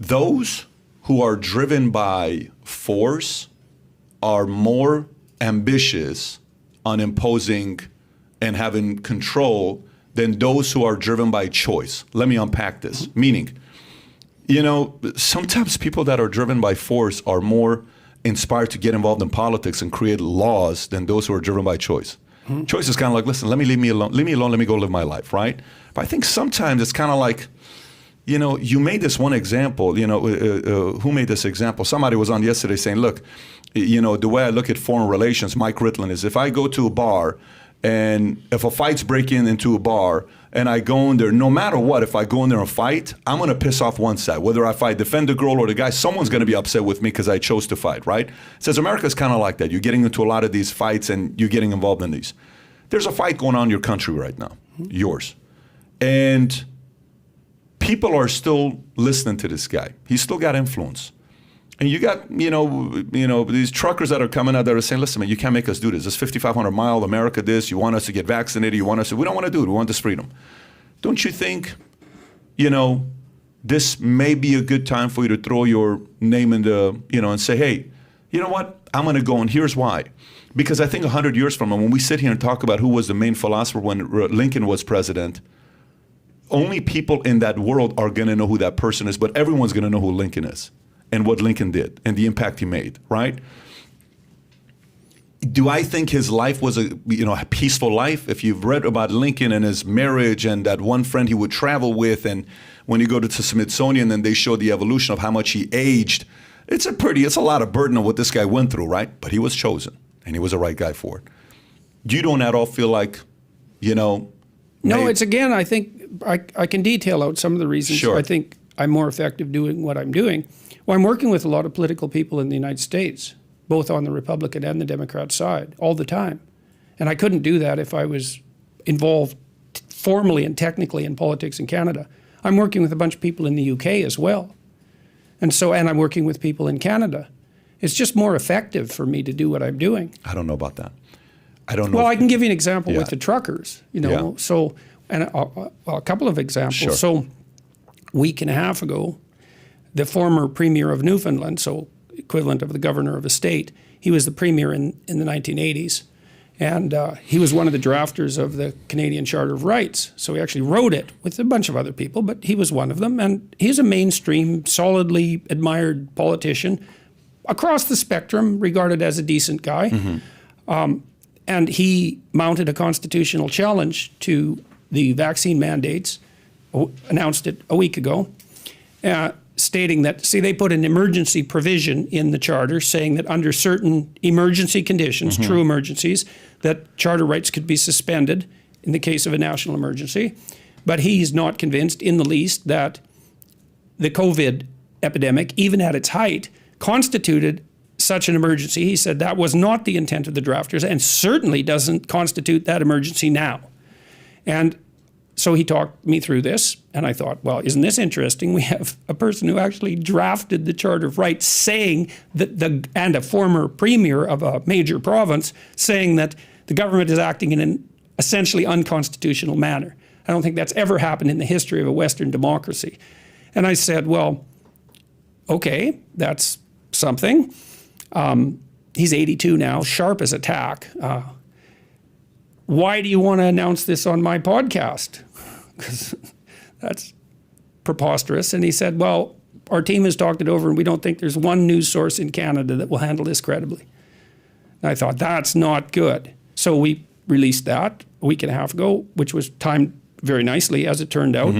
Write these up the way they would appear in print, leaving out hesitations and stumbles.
those who are driven by force are more ambitious on imposing and having control than those who are driven by choice. Let me unpack this. Meaning, sometimes people that are driven by force are more inspired to get involved in politics and create laws than those who are driven by choice. Mm-hmm. Choice is kind of like, listen, leave me alone, let me go live my life, right? But I think sometimes it's kind of like, you made this one example, who made this example? Somebody was on yesterday saying, look, the way I look at foreign relations, Mike Ritland, is if I go to a bar and if a fight's breaking into a bar and I go in there, no matter what, if I go in there and fight, I'm going to piss off one side. Whether if I defend the girl or the guy, someone's going to be upset with me because I chose to fight, right? It says America's kind of like that. You're getting into a lot of these fights and you're getting involved in these. There's a fight going on in your country right now, yours. And people are still listening to this guy. He's still got influence. And you got, these truckers that are coming out that are saying, listen, man, you can't make us do this. This 5,500 mile America this. You want us to get vaccinated. We don't want to do it. We want this freedom. Don't you think, this may be a good time for you to throw your name in the, and say, hey, you know what? I'm going to go, and here's why. Because I think 100 years from now, when we sit here and talk about who was the main philosopher when Lincoln was president, only people in that world are going to know who that person is, but everyone's going to know who Lincoln is and what Lincoln did and the impact he made, right? Do I think his life was a peaceful life? If you've read about Lincoln and his marriage and that one friend he would travel with, and when you go to the Smithsonian and they show the evolution of how much he aged, it's a lot of burden of what this guy went through, right? But he was chosen and he was the right guy for it. You don't at all feel like, No, it's again, I think I can detail out some of the reasons. Sure. I think I'm more effective doing what I'm doing. Well, I'm working with a lot of political people in the United States, both on the Republican and the Democrat side, all the time. And I couldn't do that if I was involved formally and technically in politics in Canada. I'm working with a bunch of people in the UK as well. And I'm working with people in Canada. It's just more effective for me to do what I'm doing. I don't know about that. I don't know. Well, I can give you an example with the truckers, Yeah. So, and a couple of examples. Sure. So, a week and a half ago, the former premier of Newfoundland, so equivalent of the governor of a state, he was the premier in the 1980s. And he was one of the drafters of the Canadian Charter of Rights. So he actually wrote it with a bunch of other people, but he was one of them. And he's a mainstream, solidly admired politician across the spectrum, regarded as a decent guy. Mm-hmm. And he mounted a constitutional challenge to the vaccine mandates, announced it a week ago, stating that, they put an emergency provision in the charter saying that under certain emergency conditions, true emergencies, that charter rights could be suspended in the case of a national emergency. But he's not convinced in the least that the COVID epidemic, even at its height, constituted such an emergency. He said that was not the intent of the drafters and certainly doesn't constitute that emergency now. And so he talked me through this, and I thought, well, isn't this interesting? We have a person who actually drafted the Charter of Rights saying that and a former premier of a major province saying that the government is acting in an essentially unconstitutional manner. I don't think that's ever happened in the history of a Western democracy. And I said, well, okay, that's something. He's 82 now, sharp as a tack. Why do you want to announce this on my podcast? Because that's preposterous. And he said, well, our team has talked it over and we don't think there's one news source in Canada that will handle this credibly. And I thought, that's not good. So we released that a week and a half ago, which was timed very nicely, as it turned out,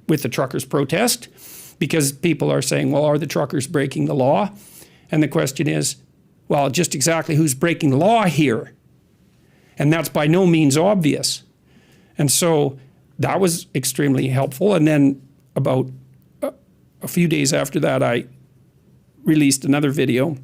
with the truckers' protest, because people are saying, well, are the truckers breaking the law? And the question is, well, just exactly who's breaking the law here? And that's by no means obvious. And so that was extremely helpful. And then about a few days after that, I released another video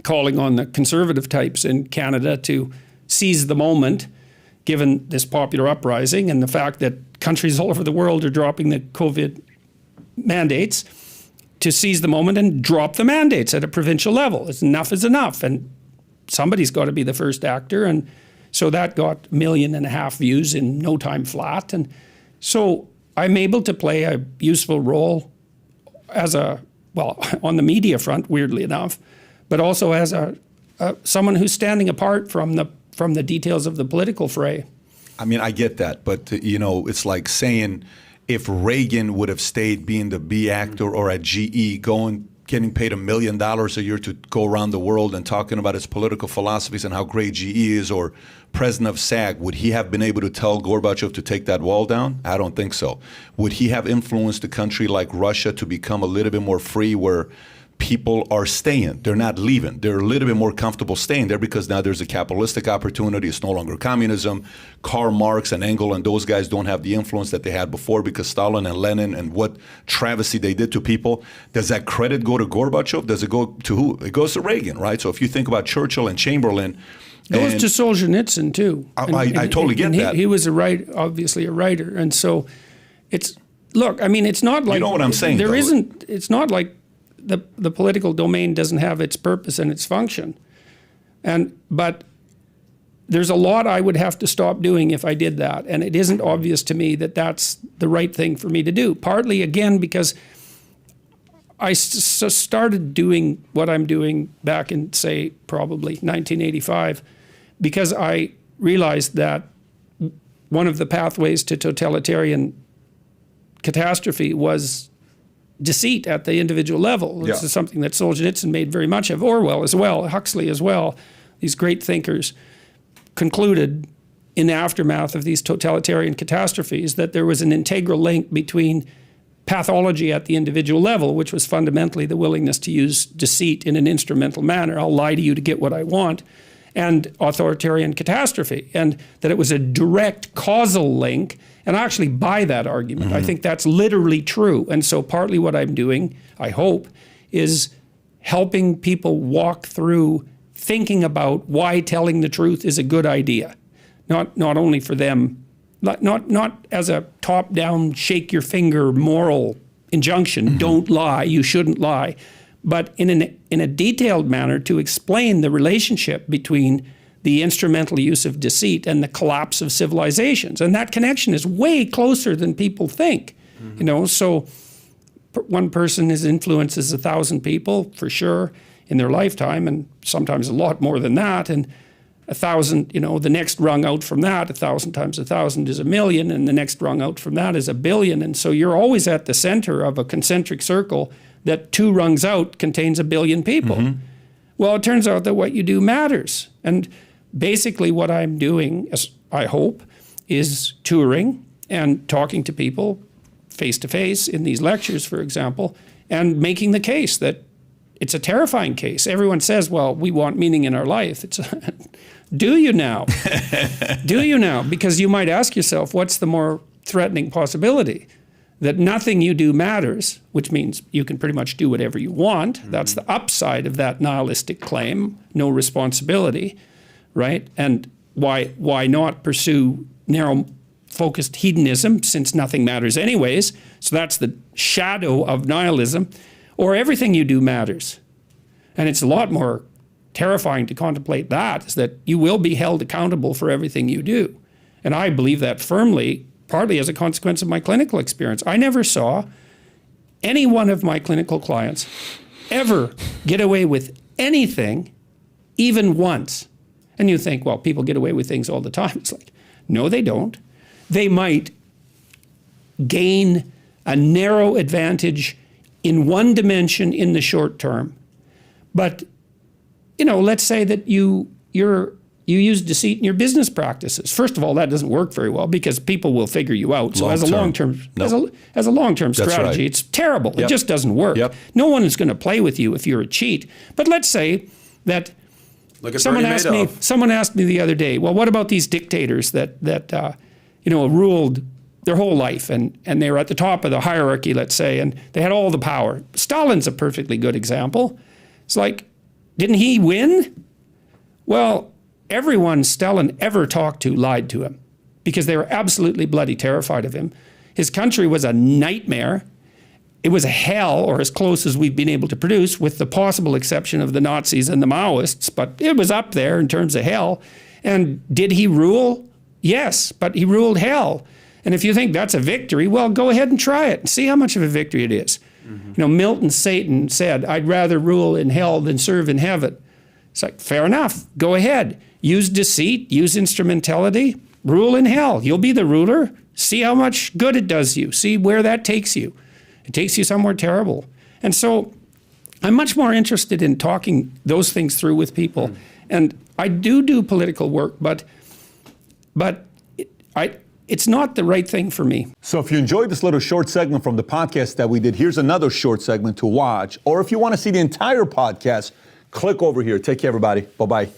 calling on the conservative types in Canada to seize the moment, given this popular uprising and the fact that countries all over the world are dropping the COVID mandates, to seize the moment and drop the mandates at a provincial level. Enough is enough. And somebody's got to be the first actor. And so that got 1.5 million views in no time flat. And so I'm able to play a useful role as a on the media front, weirdly enough, but also as someone who's standing apart from the details of the political fray. I mean, I get that, but it's like saying if Reagan would have stayed being the B actor or at GE, getting paid $1 million a year to go around the world and talking about his political philosophies and how great GE is, or president of SAG, would he have been able to tell Gorbachev to take that wall down? I don't think so. Would he have influenced a country like Russia to become a little bit more free, where people are staying, they're not leaving, they're a little bit more comfortable staying there because now there's a capitalistic opportunity, it's no longer communism. Karl Marx and Engels and those guys don't have the influence that they had before because Stalin and Lenin and what travesty they did to people. Does that credit go to Gorbachev? Does it go to who? It goes to Reagan, right? So if you think about Churchill and Chamberlain, it goes to Solzhenitsyn too. I totally get that. He was obviously a writer, and so it's not like, you know what I'm saying. It's not like the political domain doesn't have its purpose and its function, but there's a lot I would have to stop doing if I did that, and it isn't obvious to me that that's the right thing for me to do. Partly, again, because I started doing what I'm doing back in, say, probably 1985, because I realized that one of the pathways to totalitarian catastrophe was deceit at the individual level. This is something that Solzhenitsyn made very much of, Orwell as well, Huxley as well. These great thinkers concluded in the aftermath of these totalitarian catastrophes that there was an integral link between pathology at the individual level, which was fundamentally the willingness to use deceit in an instrumental manner. I'll lie to you to get what I want, and authoritarian catastrophe, and that it was a direct causal link. And I actually buy that argument. Mm-hmm. I think that's literally true. And so partly what I'm doing, I hope, is helping people walk through thinking about why telling the truth is a good idea. Not only for them, not as a top-down, shake your finger moral injunction, mm-hmm. Don't lie, you shouldn't lie, but in a detailed manner to explain the relationship between the instrumental use of deceit and the collapse of civilizations. And that connection is way closer than people think. Mm-hmm. So one person influences 1,000 people, for sure, in their lifetime, and sometimes a lot more than that. And 1,000, the next rung out from that, 1,000 times 1,000 is 1,000,000, and the next rung out from that is 1,000,000,000. And so you're always at the center of a concentric circle that 2 rungs out contains 1,000,000,000 people. Mm-hmm. Well, it turns out that what you do matters. And basically what I'm doing, as I hope, is touring and talking to people face-to-face in these lectures, for example, and making the case that it's a terrifying case. Everyone says, well, we want meaning in our life. Do you now? Do you now? Because you might ask yourself, what's the more threatening possibility? That nothing you do matters, which means you can pretty much do whatever you want. Mm-hmm. That's the upside of that nihilistic claim, no responsibility, right? And why not pursue narrow-focused hedonism, since nothing matters anyways? So that's the shadow of nihilism. Or everything you do matters. And it's a lot more terrifying to contemplate that, is that you will be held accountable for everything you do. And I believe that firmly, partly as a consequence of my clinical experience. I never saw any one of my clinical clients ever get away with anything, even once. And you think, well, people get away with things all the time. It's like, no, they don't. They might gain a narrow advantage in one dimension in the short term. But, let's say that you use deceit in your business practices. First of all, that doesn't work very well because people will figure you out. So as a long-term strategy, it's terrible. Yep. It just doesn't work. Yep. No one is going to play with you if you're a cheat. But let's say that someone asked me the other day, well, what about these dictators that ruled their whole life and they were at the top of the hierarchy, let's say, and they had all the power. Stalin's a perfectly good example. It's like, didn't he win? Well, everyone Stalin ever talked to lied to him because they were absolutely bloody terrified of him. His country was a nightmare. It was a hell, or as close as we've been able to produce, with the possible exception of the Nazis and the Maoists, but it was up there in terms of hell. And did he rule? Yes, but he ruled hell. And if you think that's a victory, well, go ahead and try it and see how much of a victory it is. You know, Milton Satan said, "I'd rather rule in hell than serve in heaven." It's like, fair enough. Go ahead. Use deceit, use instrumentality, rule in hell. You'll be the ruler. See how much good it does you. See where that takes you. It takes you somewhere terrible. And so I'm much more interested in talking those things through with people. And I do political work, but it's not the right thing for me. So if you enjoyed this little short segment from the podcast that we did, here's another short segment to watch. Or if you want to see the entire podcast, click over here. Take care, everybody. Bye-bye.